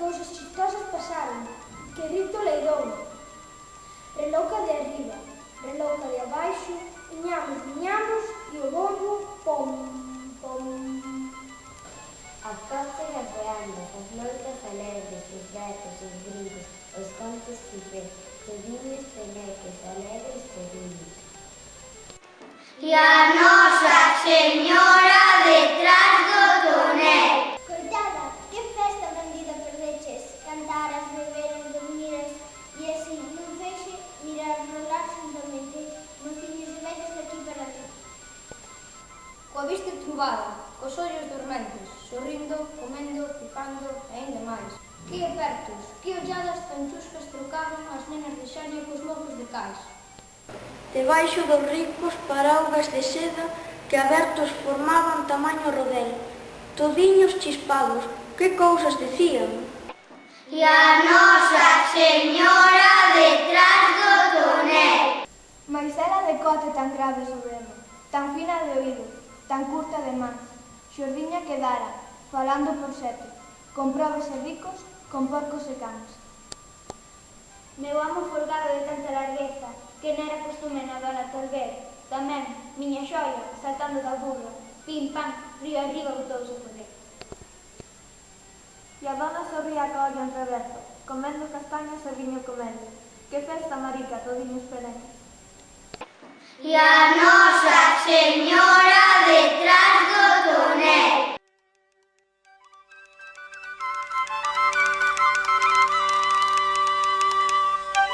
cousas chistosas pasaron, que grito leirón. Relouca de arriba, relouca de abaixo, viñamos, e o bombo, pom, pom. As costas as reandas, as noitas alegres, os berros, os gritos, os contos cifres, codiños, peneques, alegres codiños. E a Nosa Señora detrás do tonel. Coitada, que festa bandida perdeches, cantaras, beberas, dormiras, e así, non feixe, mirar rolar juntamente, mociños e vellos daqui para aquí. Coa vista turbada, cos ollos dormentes, sorrindo, comendo, pipando e ainda máis. Que apertos, que olladas tan chuscas trocaban as nenas de Xaria cos mozos de Cais. Debaixo dos ricos paraugas de seda que abertos formaban tamaño rodel. Todiños chispados, que cousas decían? E a Nosa Señora detrás do tonel. Mais era de cote tan grave sobre ela, tan fina de oído, tan curta de mans. Xordiña quedara, falando por sete, con probes e ricos, con porcos e cans. Meu amo folgado de tanta largueza, que non era costume na dona Tolver. Tamén, miña xoia, saltando da burra, pim, pam, río arriba botouse a correr. E a dona sorría ca olla en reverso, comendo castañas e viño comendo. Que festa, marica, todiños peneques. E a